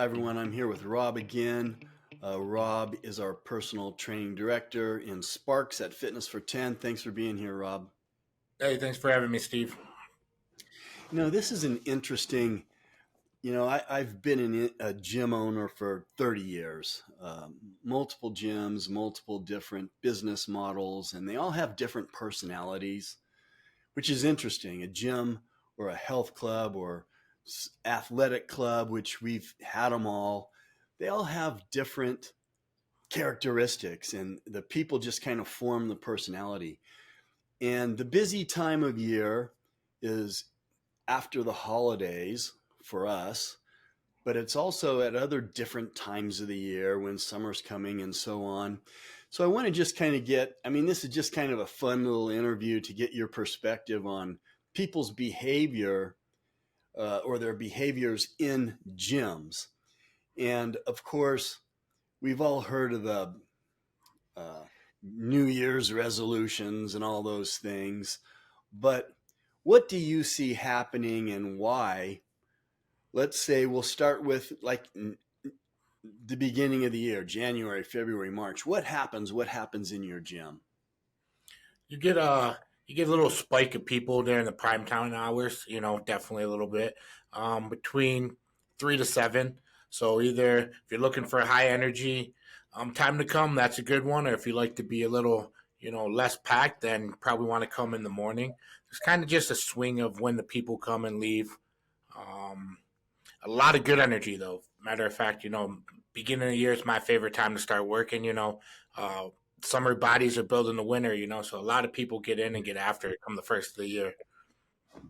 Hi, everyone. I'm here with Rob again. Rob is our personal training director in Sparks at Fitness for 10. Thanks for being here, Rob. Hey, thanks for having me, Steve. This is an interesting, I've been a gym owner for 30 years, multiple gyms, multiple different business models, and they all have different personalities, which is interesting. A gym or a health club or athletic club, which we've had them all, they all have different characteristics, and the people just kind of form the personality. And the busy time of year is after the holidays for us, but it's also at other different times of the year when summer's coming and so on. So I want to just kind of this is just kind of a fun little interview to get your perspective on people's behavior or their behaviors in gyms. And of course, we've all heard of the uh, New Year's resolutions and all those things. But what do you see happening and why? Let's say we'll start with the beginning of the year, January, February, March. What happens? What happens in your gym? You get a little spike of people during the prime time hours. Definitely a little bit between 3 to 7. So either if you're looking for a high energy time to come, that's a good one. Or if you like to be a little less packed, then probably want to come in the morning. It's kind of just a swing of when the people come and leave. Um, a lot of good energy though. Matter of fact, beginning of the year is my favorite time to start working. Uh, Summer bodies are building the winter. So a lot of people get in and get after it come the first of the year.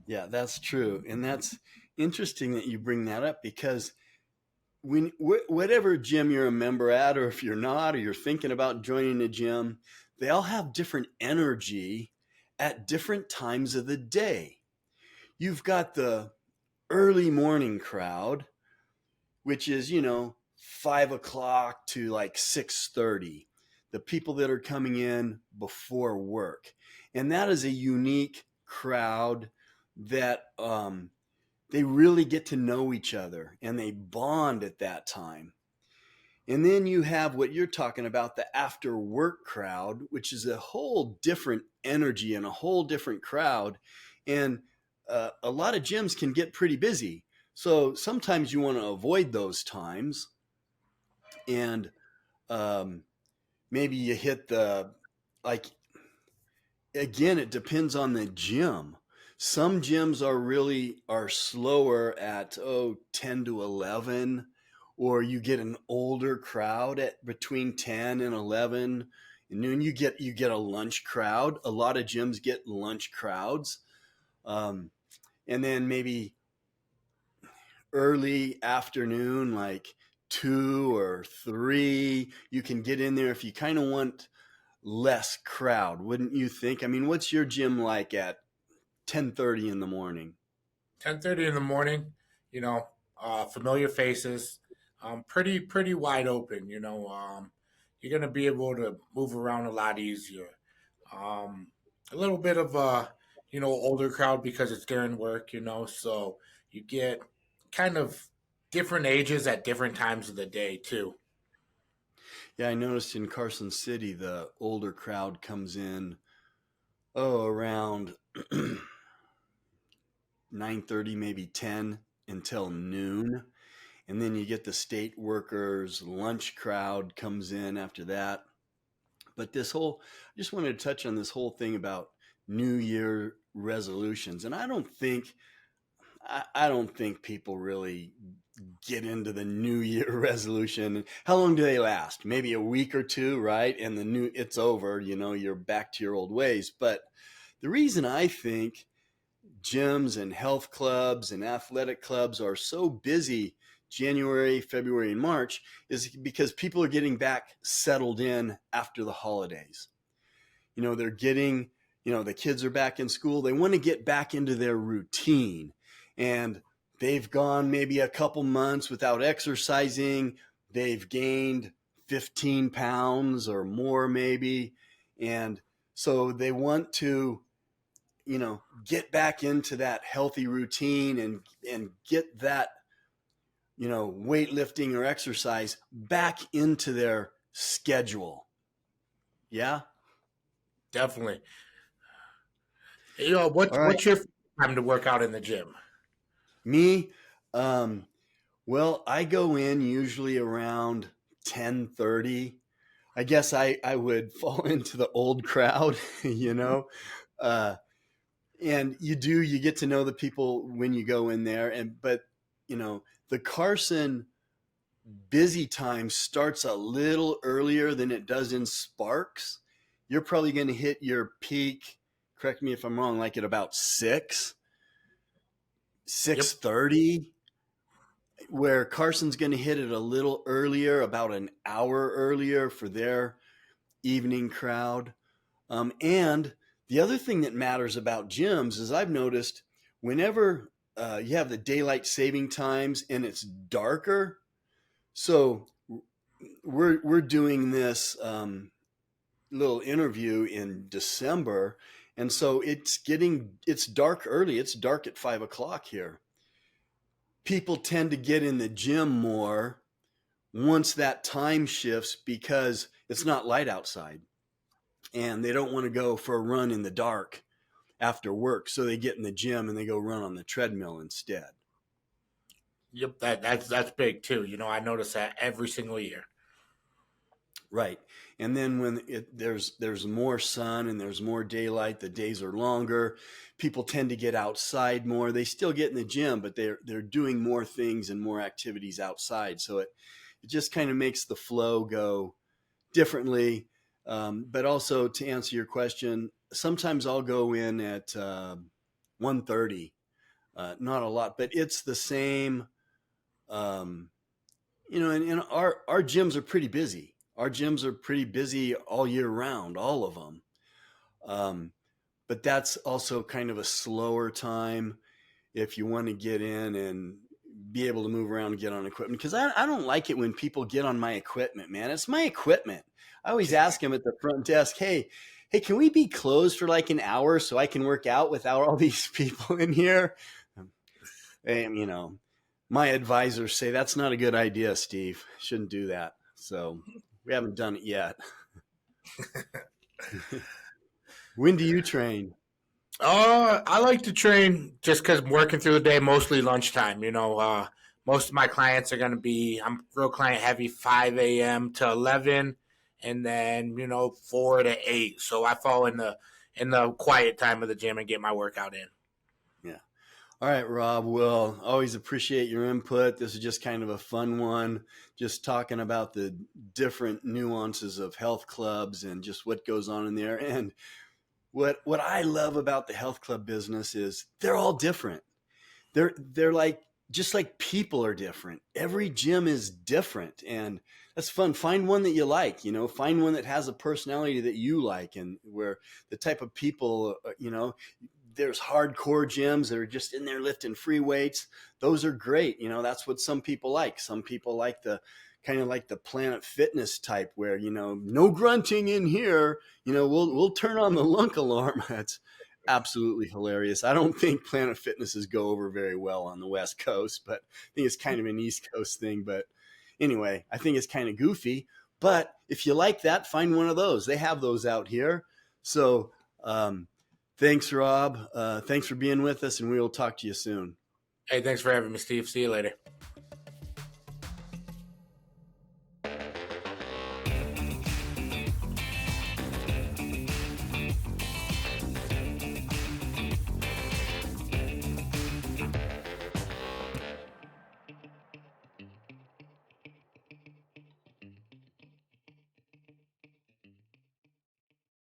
Yeah, that's true. And that's interesting that you bring that up because whatever gym you're a member at, or if you're not, or you're thinking about joining a gym, they all have different energy at different times of the day. You've got the early morning crowd, which is, 5 o'clock to like 6:30. The people that are coming in before work. And that is a unique crowd that they really get to know each other and they bond at that time. And then you have what you're talking about, the after work crowd, which is a whole different energy and a whole different crowd. And a lot of gyms can get pretty busy. So sometimes you want to avoid those times. And um, maybe you hit like, again, it depends on the gym. Some gyms are slower at 10 to 11, or you get an older crowd at between 10 and 11. And then you get a lunch crowd. A lot of gyms get lunch crowds. Um, and then maybe early afternoon, like 2 or 3, you can get in there if you kind of want less crowd, wouldn't you think? I mean, what's your gym like at 10:30 in the morning? 10:30 in the morning. Familiar faces, pretty wide open. You're gonna be able to move around a lot easier. Um, a little bit of a older crowd because it's during work. So you get kind of different ages at different times of the day too. Yeah, I noticed in Carson City the older crowd comes in around 9:30, maybe 10 until noon. And then you get the state workers lunch crowd comes in after that. But I just wanted to touch on this whole thing about New Year resolutions. And I don't think people really get into the New Year resolution. How long do they last? Maybe a week or two, right? And it's over, you're back to your old ways. But the reason I think gyms and health clubs and athletic clubs are so busy January, February, and March is because people are getting back settled in after the holidays. They're getting, the kids are back in school. They want to get back into their routine. And they've gone maybe a couple months without exercising. They've gained 15 pounds or more, maybe. And so they want to, get back into that healthy routine and get that, weightlifting or exercise back into their schedule. Yeah. Definitely. All right. What's your time to work out in the gym? Me, um, well, I go in usually around 10:30. I guess I would fall into the old crowd, you know. Uh, and you get to know the people when you go in there, but the Carson busy time starts a little earlier than it does in Sparks. You're probably going to hit your peak, correct me if I'm wrong, like at about 6 Yep. 6:30, where Carson's going to hit it a little earlier, about an hour earlier for their evening crowd. And the other thing that matters about gyms is I've noticed whenever you have the daylight saving times and it's darker. So we're doing this little interview in December, and so it's dark early. It's dark at 5 o'clock here. People tend to get in the gym more once that time shifts because it's not light outside, and they don't want to go for a run in the dark after work, so they get in the gym and they go run on the treadmill instead. Yep. That's big too. I notice that every single year. Right. And then when there's more sun and there's more daylight, the days are longer. People tend to get outside more. They still get in the gym, but they're doing more things and more activities outside. So it just kind of makes the flow go differently. But also to answer your question, sometimes I'll go in at 1:30. Not a lot, but it's the same. Um, and our gyms are pretty busy. Our gyms are pretty busy all year round, all of them. Um, but that's also kind of a slower time if you want to get in and be able to move around and get on equipment. Because I don't like it when people get on my equipment, man. It's my equipment. I always ask them at the front desk, hey, can we be closed for like an hour so I can work out without all these people in here? And, my advisors say that's not a good idea, Steve. Shouldn't do that. So we haven't done it yet. When do you train? I like to train just because I'm working through the day, mostly lunchtime. Most of my clients are going to be, I'm real client heavy, 5 a.m. to 11, and then 4 to 8. So I fall in the quiet time of the gym and get my workout in. Yeah. All right, Rob. Well, always appreciate your input. This is just kind of a fun one, just talking about the different nuances of health clubs and just what goes on in there. And what I love about the health club business is they're all different. They're like just like people are different. Every gym is different, and that's fun. Find one that you like. Find one that has a personality that you like, and where the type of people. There's hardcore gyms that are just in there lifting free weights. Those are great. That's what some people like. Some people like the kind of like the Planet Fitness type where, no grunting in here. We'll turn on the lunk alarm. That's absolutely hilarious. I don't think Planet Fitnesses go over very well on the West Coast, but I think it's kind of an East Coast thing. But anyway, I think it's kind of goofy. But if you like that, find one of those. They have those out here. So, thanks, Rob. Thanks for being with us, and we will talk to you soon. Hey, thanks for having me, Steve. See you later.